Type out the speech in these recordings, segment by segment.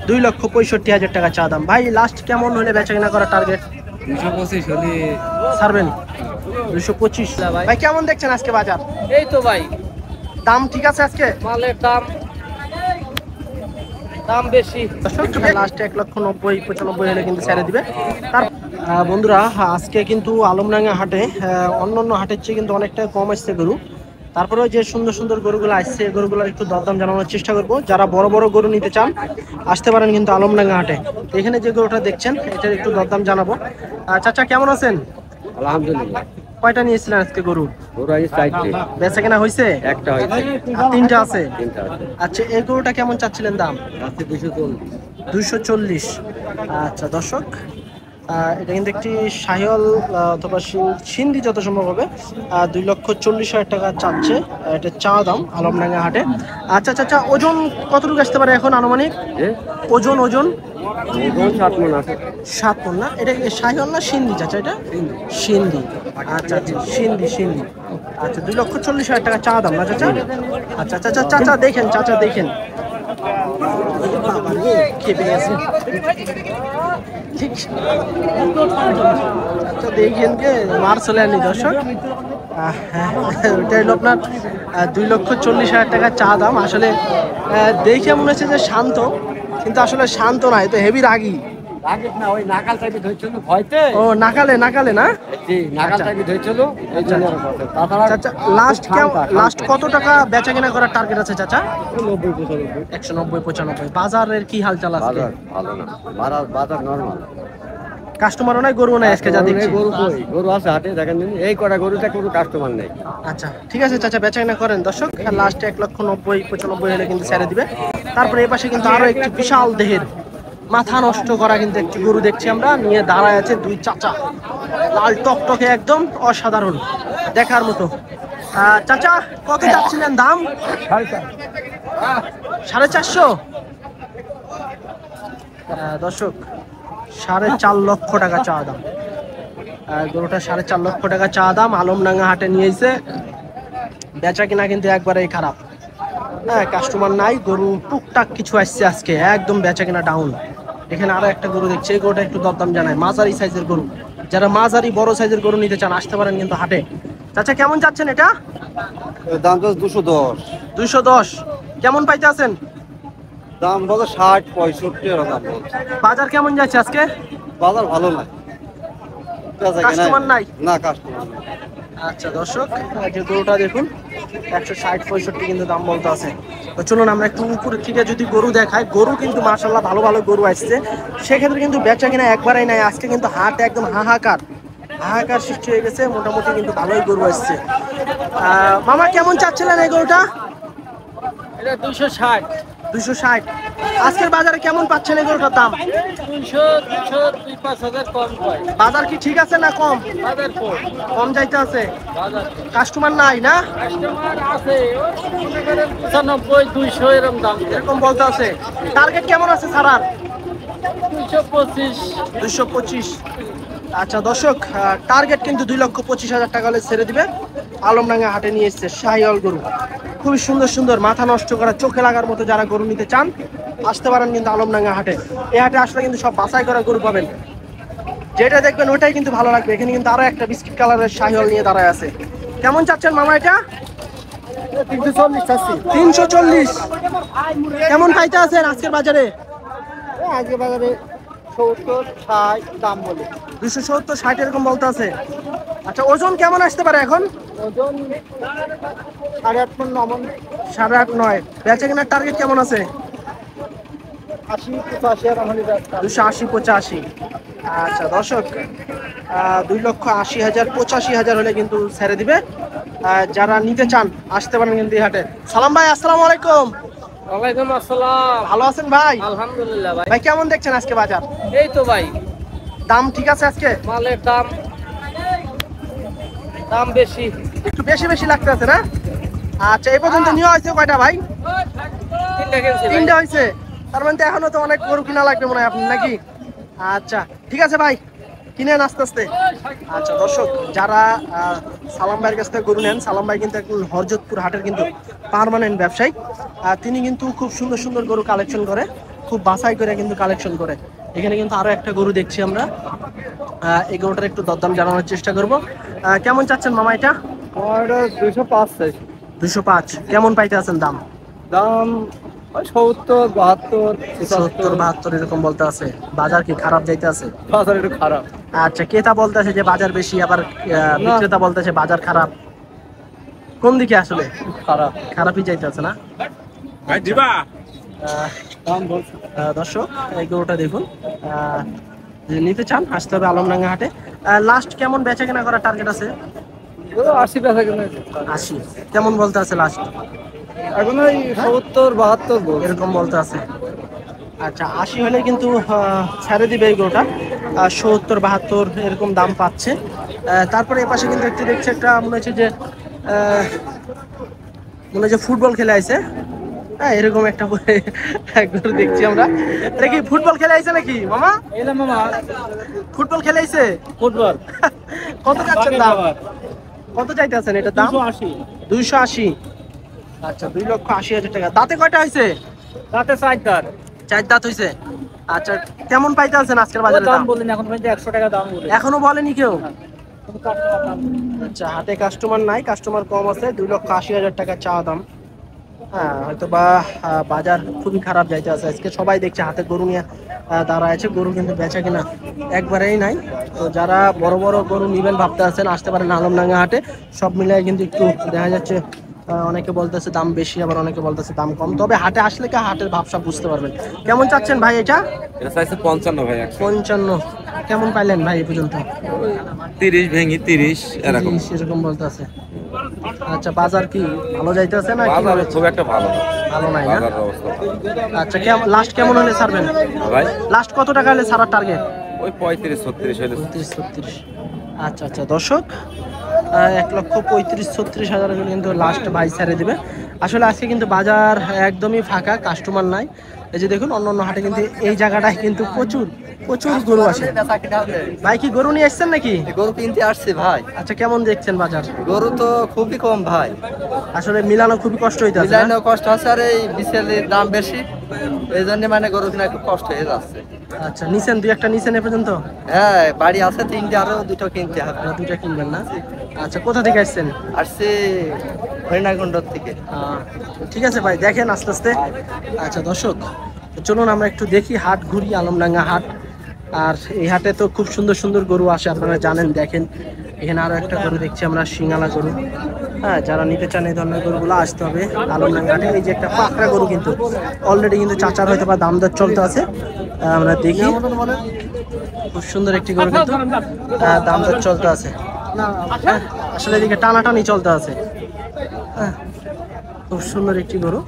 2,65,000 টাকা চা দাম। ভাই লাস্ট কেমন হলে বেচা কেনা করার টার্গেট? 225 হলে ছাড়বেন? 225। ভাই কেমন দেখছেন আজকে বাজার? এই তো ভাই দাম ঠিক আছে আজকে? মালের দাম বেশি। লাস্ট 1,90,95 হলে কিন্তু ছেড়ে দিবে। তার বন্ধুরা আজকে কিন্তু আলমডাঙ্গা হাটে অন্যান্য হাটের চেয়ে কিন্তু অনেকটা কম আসছে গরু। তারপরে যে সুন্দর সুন্দর গরুগুলো আসছে গরুগুলোর একটু দরদাম জানানোর চেষ্টা করব। যারা বড় বড় গরু নিতে চান আসতে পারেন কিন্তু আলমডাঙ্গা হাটে। এখানে যে গরুটা দেখছেন এটার একটু দরদাম জানাবো। চাচা কেমন আছেন? আলহামদুলিল্লাহ। কয়টা নিয়েছিলেন আজকে গরু? গরু আছে 4টে। বেচা কেনা হয়েছে? একটা হয়েছে। আর 3টা আছে? 3টা আছে। আচ্ছা এই গরুটা কেমন চাচ্ছিলেন দাম? আছে 240। 240। আচ্ছা দর্শক এটা কিন্তু একটি শাহিওয়াল অথবা সিন্ধি যত সম্ভব হবে। 2,40,000 টাকা চাচ্ছে এটা চা দাম আলমডাঙ্গা হাটে। আচ্ছা আচ্ছা ওজন কতটুকু আসতে পারে এখন আনুমানিক? ওজন ওজন 7 মণ আছে। 7 মণ না? এটা শাহিওয়াল না সিন্ধি চাচা? এটা সিন্ধি। আচ্ছা আচ্ছা সিন্ধি। আচ্ছা 2,40,000 টাকা চা দাম না চাচা? আচ্ছা আচ্ছা চাচা দেখেন চাচা দেখেন খেপে গেছে। আচ্ছা দেখেন কে মার চলে আনি দর্শক। ওইটা হলো আপনার 2,40,000 টাকা চা দাম। আসলে দেখে মনে হচ্ছে যে শান্ত, কিন্তু আসলে শান্ত না, এ তো হেভি রাগী। না ওই নাকাল টাইপে ধরছিল ভয়তে। ও নাকালে না? জি নাকাল টাইপে ধরছিল এই জন্য। চাচা লাস্ট কত টাকা বেচা কেনা করার টার্গেট আছে চাচা? 190-95। বাজারের কি হালচাল আছে? ভালো না, বাজার নরমাল। কাস্টমারও নাই গরু নাই আজকে যা দেখছি। গরু আছে হাটে দেখেন, এই কটা গরুতে কোনো কাস্টমার নেই। আচ্ছা ঠিক আছে চাচা বেচা কেনা করেন দর্শক। লাস্ট 1,90,95 হলে কিন্তু ছেড়ে দিবে। তারপরে এই পাশে কিন্তু আরো একটি বিশাল দেহের মাথা নষ্ট করা কিন্তু একটি গরু দেখছি আমরা, নিয়ে দাঁড়ায় আছে দুই চাচা, লাল টকটকে একদম অসাধারণ দেখার মতো। চাচা কত চাচ্ছিলেন দাম? 450। দর্শক 4.5 লক্ষ টাকা চা দাম। গরুটা 4.5 লক্ষ টাকা চা দাম আলমডাঙ্গা হাটে নিয়েছে। বেচা কিনা কিন্তু একবারেই খারাপ। হ্যাঁ কাস্টমার নাই, গরু টুকটাক কিছু আসছে আজকে, একদম বেচা কিনা ডাউন। এখানে আরো একটা গরু দেখছি, এই গরুটা একটু দরদাম জানায়। মাঝারি সাইজের গরু, যারা মাঝারি বড় সাইজের গরু নিতে চান আসতে পারেন কিন্তু হাটে। চাচা কেমন যাচ্ছেন এটা? দাম তো 210। 210 কেমন পাইতে আছেন? দাম বলো 60-65 এরকম। বাজার কেমন যাচ্ছে আজকে? বাজার ভালো না, কাস্টমার নাই না কাস্টমার। আচ্ছা দর্শক যে গরুটা দেখুন 160-65 কিন্তু দাম বলতে আছে। তো চলুন আমরা একটু উপরের থেকে যদি গরু দেখাই, গরু কিন্তু মাশাআল্লাহ ভালো ভালো গরু আসছে, সেক্ষেত্রে কিন্তু বেচা কিনা একবারেই নাই। আজকে কিন্তু হাট একদম হাহাকার সৃষ্টি হয়ে গেছে, মোটামুটি কিন্তু ভালোই গরু আসছে। মামা কেমন চাচ্ছিলেন এই গরুটা? এটা 260। 260। আজকের বাজারে কেমন পাচ্ছেন এই গরুটার দাম? 200-205 কম পাই। বাজার কি ঠিক আছে না কম? বাজার কম যাইতে আছে। বাজার কাস্টমার নাই না? কাস্টমার আছে 95-200 এরকম দাম, এরকম বলতে আছে। টার্গেট কেমন আছে ছাড়ার? 225। 225। আচ্ছা দর্শক টার্গেট কিন্তু 2,25,000 টাকা হলে ছেড়ে দিবে। আলমডাঙ্গা হাটে নিয়ে এসছে শাহিওয়াল গরু, খুবই সুন্দর সুন্দর মাথা নষ্ট করা চোখে লাগার মতো যারা গরু নিতে চান আসতে পারেন কিন্তু আলমডাঙ্গা হাটে। এই হাটে আসলে কিন্তু সব বাছাই করা গরু পাবেন, যেটা দেখবেন ওটাই কিন্তু ভালো লাগবে। এখানে কিন্তু আরো একটা বিস্কিট কালারের শাহিওয়াল নিয়ে দাঁড়ায় আছে। কেমন চাচ্ছেন মামা এটা? 340। কেমন পাইতে আছেন আজকের বাজারে? আজকে বাজারে 70-60 দাম বলে। 270-60 এরকম বলতে আছে। আচ্ছা ওজন কেমন আসতে পারে এখন? ওজন 8.5 মণ। 8.5-9। বেচা কেনার টার্গেট কেমন আছে? 80-85 এরকম হলে 280-85। আচ্ছা দর্শক 2,80,000-85,000 হলে কিন্তু ছেড়ে দিবে। যারা নিতে চান আসতে পারেন কিন্তু এই হাটে। সালাম ভাই আসসালামু আলাইকুম। ওয়ালাইকুম আসসালাম। ভালো আছেন ভাই? আলহামদুলিল্লাহ ভাই। ভাই কেমন দেখছেন আজকে বাজার? এই তো ভাই দাম ঠিক আছে আজকে? মালের দাম বেশি, একটু বেশি লাগতেছে না? আচ্ছা এই পর্যন্ত নিয়ে হয়েছে কয়টা ভাই? 3টা হয়েছে। তার মানে তো এখনো তো অনেক গরু কিনা লাগবে মনে হয় আপনার নাকি? আচ্ছা ঠিক আছে ভাই কিনেন আস্তে আস্তে। আচ্ছা দর্শক যারা সালাম ভাইয়ের কাছ থেকে গরু নেন, সালাম ভাই কিন্তু একজন হরজতপুর হাটের কিন্তু পার্মানেন্ট ব্যবসায়ী। তিনি কিন্তু খুব সুন্দর সুন্দর গরু কালেকশন করে। খুব বাছাই করে কিন্তু কালেকশন করে। এখানে কিন্তু আরো একটা গরু দেখছি আমরা, এই গরুটার একটু দরদাম জানানোর চেষ্টা করব। কেমন চাচ্ছেন মামা এটা? 205 চাই। 205 কেমন পাইতে আছেন দাম? দাম ওই 70, 72, 70, 72 এরকম বলতে আছে। বাজার কি খারাপ যাইতে আছে? বাজার একটু খারাপ। আচ্ছা, ক্রেতা বলতেছে যে বাজার বেশি, আবার বিক্রেতা বলতেছে বাজার খারাপ। কোন দিকে আসলে? খারাপ। খারাপই যাইতে আছে না? ভাই দিবা দাম বলছে দর্শক এই গরুটা দেখুন, যদি নিতে চান আসতে হবে আলমডাঙ্গা হাটে। লাস্ট কেমন বেচা কেনা করার টার্গেট আছে? 80 টাকা কিনে। 80 কেমন বলতে আছে লাস্ট? এখন ওই 70, 72 বল। এরকম বলতে আছে। আচ্ছা, 80 হলে কিন্তু ছেড়ে দিবে এই গরুটা। 70, 72 এরকম দাম পাচ্ছে। তারপরে এ পাশে কিন্তু একটু দেখছি একটা মনে হচ্ছে যে মনে হচ্ছে ফুটবল খেলে আইছে। হ্যাঁ, এরকম একটা গরু দেখছি আমরা। এটা কি ফুটবল খেলে আইছে নাকি মামা? এলাম মামা ফুটবল খেলে আইছে? ফুটবল। কত যাচ্ছেন দাম? কত চাইতেছেন এটার দাম? 280। 280। আচ্ছা, 2,80,000 টাকা। দাঁতে কয়টা হয়েছে? রাতে 4 দাঁত। 4 দাঁত হয়েছে। আচ্ছা, কেমন পাইতে আছেন আজকের বাজারে দাম? বলেন এখন পর্যন্ত 100 টাকা দাম বলে। এখনো বলেনি কেউ? আচ্ছা, হাতে কাস্টমার নাই, কাস্টমার কম আছে। 2,80,000 টাকা চা দাম। হ্যাঁ, হয়তো বা বাজার খুবই খারাপ যাইতে আছে আজকে। সবাই দেখছে হাতে গরু নিয়ে দাঁড়ায় আছে, গরু কিন্তু বেচা কিনা একবারেই নাই। তো যারা বড় বড় গরু নিবেন ভাবতে আছেন আসতে পারেন আলমডাঙ্গা হাটে। সব মিলিয়ে কিন্তু একটু দেখা যাচ্ছে অনেকে বলতেছে দাম বেশি, আবার অনেকে বলতেছে দাম কম। তবে হাটে আসলে কি হাটের ভাবসাব বুঝতে পারবেন। কেমন চাচ্ছেন ভাই এটা? এটা চাইছে 55 ভাই 55 কেমন পাইলেন ভাই এই পর্যন্ত? 30 ভেঙে 30 এরকম। সেরকম বলতেছে। আচ্ছা, বাজার কি ভালো যাইতেছে না? বাজার খুব একটা ভালো না, ভালো নাই না? বাজারের অবস্থা ভালো। আচ্ছা, লাস্ট কেমন হলে ছাড়বেন? ভাই লাস্ট কত টাকা হলে ছাড়ার টার্গেট? ওই 35-36 হলে 35-36। আচ্ছা আচ্ছা দর্শক, 1,35,36,000 হলে কিন্তু লাস্ট ভাই ছেড়ে দিবে। আসলে আজকে কিন্তু বাজার একদমই ফাঁকা, কাস্টমার নাই। এই যে দেখুন অন্য অন্য হাটে কিন্তু এই জায়গাটায় কিন্তু প্রচুর প্রচুর গরু আসে। ভাই কি গরু নিয়ে এসছেন নাকি? গরু কিনতে আসছে ভাই। আচ্ছা, কেমন দেখছেন বাজার? গরু তো খুবই কম ভাই। আসলে মিলানো খুবই কষ্ট হইতেছে। মিলানো কষ্ট হচ্ছে, আর এই বিসেলের দাম বেশি, এই জন্য মানে গরু কিনা খুব কষ্ট হয়ে যাচ্ছে। আচ্ছা, নিছেন দুই একটা নিছেন এ পর্যন্ত? হ্যাঁ, বাড়ি আছে 3টে, আরো 2টো কিনতে হবে। আপনারা দুইটা কিনবেন না? আচ্ছা, কোথা থেকে আসছেন? আসছে হরিণাকুণ্ডর থেকে। ঠিক আছে ভাই, দেখেন আস্তে আস্তে। আচ্ছা দর্শক, চলুন আমরা একটু দেখি হাট ঘুরি, আলমডাঙ্গা হাট। আর এই হাটে তো খুব সুন্দর সুন্দর গরু আসে, আপনারা জানেন। দেখেন এখানে আরো একটা গরু দেখছি আমরা, সিঙ্গালা গরু। হ্যাঁ, যারা নিতে চান এই ধরনের গরুগুলো আসতে হবে আলমডাঙ্গা হাটে। এই যে একটা পাকড়া গরু কিন্তু অলরেডি কিন্তু চাচার হয়তো বা দাম দর চলতে আছে, আমরা দেখি। খুব সুন্দর একটি গরু কিন্তু দাম দর চলতে আছে। হ্যাঁ, আসলে এদিকে টানাটানি চলতে আছে। হ্যাঁ, খুব সুন্দর একটি গরু।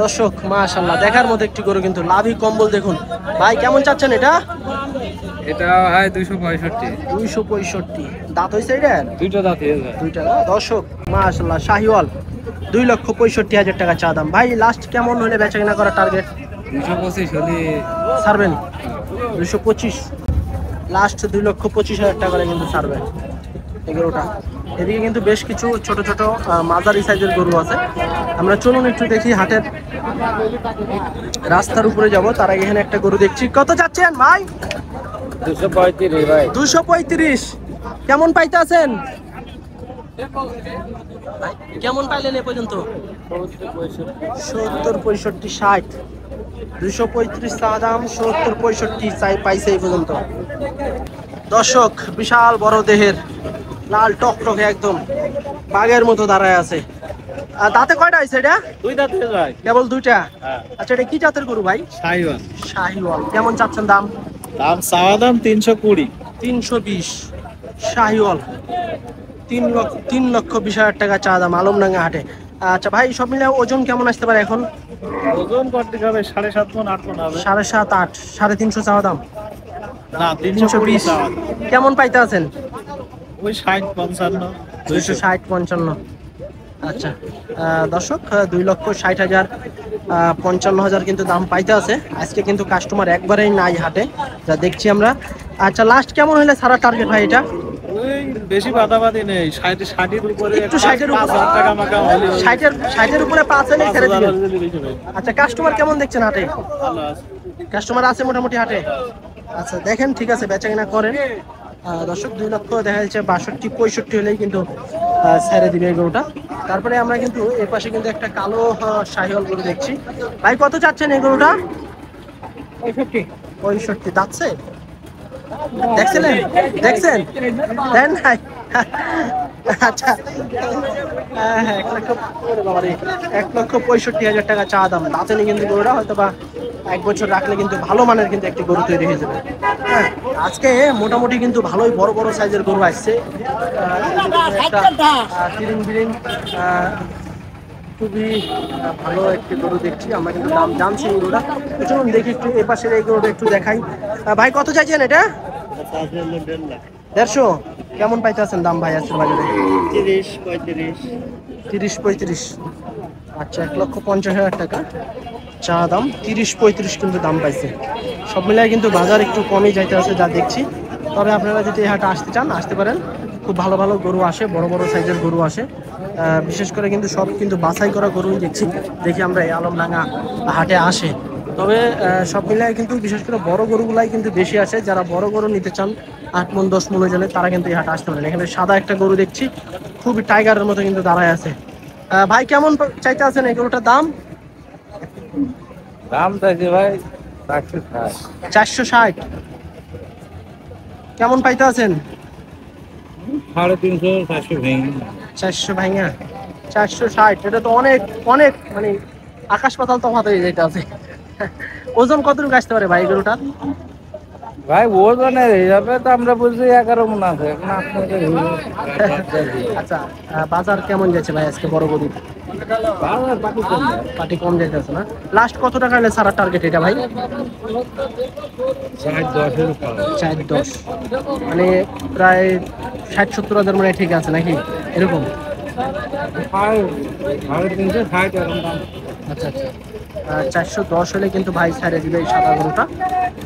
দর্শক মাশাআল্লাহ, দেখার মতো একটি গরু কিন্তু, লাভি কম্বল দেখুন। ভাই কেমন চাচ্ছেন এটা? এটা হয় 265। 265 দাঁত হয়েছে এটা? দুইটা দাঁত হয়ে যায়। দুইটা না? দর্শক মাশাআল্লাহ, শাহিওয়াল। 2,65,000 টাকা চা দাম। ভাই লাস্ট কেমন হলে বেচা কেনা করার টার্গেট? 225 হলে ছাড়বেন? 225 লাস্ট, 2,25,000 টাকা করে কিন্তু ছাড়বেন এই গরুটা। এদিকে কিন্তু বেশ কিছু ছোট ছোট মাঝারি সাইজের গরু আছে। আমরা চলুন একটু দেখি হাটের রাস্তার উপরে যাব, তার আগে এখানে একটা গরু দেখছি। কত যাচ্ছেন ভাই? 235 ভাই। 235 কেমন পাইতে আছেন? কেমন পাইলেন এ পর্যন্ত? 70, 65, 60। 235 চা দাম, 70, 65 চাই পাইছে এই পর্যন্ত। দর্শক, বিশাল বড় দেহের, লাল টকটকে একদম বাঘের মতো দাঁড়ায় আছে। আর দাঁতে কয়টা হয়েছে এটা? 2 দাঁত হয়ে যায়। কেবল 2টা? হ্যাঁ। আচ্ছা, এটা কি জাতের গরু ভাই? শাহিওয়াল। শাহিওয়াল। কেমন চাচ্ছেন দাম? দাম চাওয়া দাম 320। 320 শাহিওয়াল। 3,20,000 টাকা চা দাম আলমডাঙ্গা হাটে। আচ্ছা ভাই, সব মিলে ওজন কেমন আসতে পারে এখন? ওজন করতে হবে 7.5 মণ 8 মণ হবে। 7.5, 8, 350 চাওয়া দাম। না, 320 কেমন পাইতে আছেন? ওই 60, 55, 260, 55। আচ্ছা দর্শক, 2,60,000, 55,000 কিন্তু দাম পাইতে আছে আজকে। কিন্তু কাস্টমার একবারেই নাই হাটে, যা দেখছি আমরা। আচ্ছা, লাস্ট কেমন হলে সারা টার্গেট ভাই এটা? ওই বেশি বাদাবাদি নেই 60-60 এর উপরে একটু 60 এর উপরে 5,000 টাকা মাকা হলে 60 এর উপরে 5 হলে ছেড়ে দিবেন। বেশি ভাই আচ্ছা কাস্টমার কেমন দেখছেন হাটে? ভালো আছে কাস্টমার আছে মোটামুটি হাটে? আচ্ছা দেখেন ঠিক আছে বেচা কিনা করেন। দর্শক 2 লক্ষ দেখা যাচ্ছে 62-65 হলেই কিন্তু ছেড়ে দিবে এই গরুটা। তারপরে আমরা কিন্তু এর পাশে কিন্তু একটা কালো শাহিওয়াল গরু দেখছি। ভাই কত চাচ্ছেন এই গরুটা? 65 যাচ্ছে? দেখছিলেন? দেখছেন? দেন নাই? আচ্ছা হ্যাঁ 1,65,000 টাকা চা দাম। তাতে নিয়ে কিন্তু গরুটা হয়তো বা 1 বছর রাখলে কিন্তু ভালো মানের কিন্তু একটি গরু তৈরি হয়ে যাবে। হ্যাঁ আজকে মোটামুটি কিন্তু ভালোই বড় বড় সাইজের গরু আসছে। তিরিং বিরিং খুবই ভালো একটি গরু দেখছি। আমরা কিন্তু দাম জানছি এই গরুটা। তো চলুন দেখি একটু এ পাশের এই গরুটা একটু দেখাই। ভাই কত চাইছেন এটা? 150। কেমন পাইতেছেন দাম ভাই আজকের বাজারে? 30-35। আচ্ছা 1,50,000 টাকা চা দাম, 30-35 কিন্তু দাম পাইছে। সব মিলাই কিন্তু বাজার একটু কমই যাইতে আছে যা দেখছি। তবে আপনারা যদি এই হাটে আসতে চান আসতে পারেন। খুব ভালো ভালো গরু আসে, বড় বড় সাইজের গরু আসে। বিশেষ করে কিন্তু সব কিন্তু বাছাই করা গরুই দেখছি। দেখি আমরা এই আলমডাঙ্গা হাটে আসে। তবে সব মিলাই কিন্তু বিশেষ করে বড় গরুগুলাই কিন্তু বেশি আসে। যারা বড় গরু নিতে চান 8 মণ 10 মণ ওজনে তারা কিন্তু এই হাটে আসতে পারেন। এখানে সাদা একটা গরু দেখছি খুবই টাইগারের মতো কিন্তু দাঁড়ায় আছে। ভাই কেমন চাইতে আছেন এই গরুটার দাম? দাম চাইছে ভাই 460। কেমন পাইতে আছেন? 350-400 ভেঙে 400 ভাইয়া 460। এটা তো অনেক অনেক মানে আকাশ পাতাল তফাৎ হয়ে যেতে আছে। ওজন কতটুকু আসতে পারে ভাই গরুটা? ভাই ওজনের হিসাবে তো আমরা বলছি 11 মণ আছে। এখন আপনাদের আচ্ছা বাজার কেমন যাচ্ছে ভাই আজকে বড় গরু? বাজার পাটি কম না। পাটি কম যাইতেছে না? লাস্ট কত টাকা হলে সারা টার্গেট এটা ভাই? 60-10 এর উপর 4-10 মানে প্রায় 60-70 হাজার মানে ঠিক আছে নাকি এরকম? 350-60 এরকম দাম। আচ্ছা আচ্ছা 410 হলে কিন্তু ভাই ছাড়ে দিবে এই সাদা গরুটা।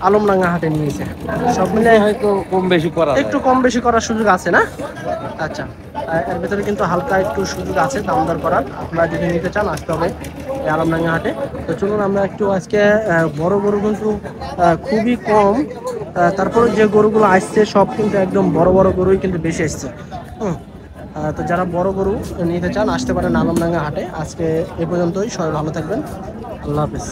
আলমডাঙ্গা হাটে নিয়েছে। সব মিলে হয়তো কম বেশি করা যায়। একটু কম বেশি করার সুযোগ আছে না? আচ্ছা এর ভিতরে কিন্তু হালকা একটু সুযোগ আছে দাম দর করার। আপনারা যদি নিতে চান আসতে হবে এই আলমডাঙ্গা হাটে। তো চলুন আমরা একটু আজকে বড় গরু কিন্তু খুবই কম। তারপরে যে গরুগুলো আসছে সব কিন্তু একদম বড় বড় গরুই কিন্তু বেশি আসছে। তো যারা বড় গরু নিতে চান আসতে পারেন আলমডাঙ্গা হাটে। আজকে এ পর্যন্তই, সবাই ভালো থাকবেন, আল্লাহ হাফেজ।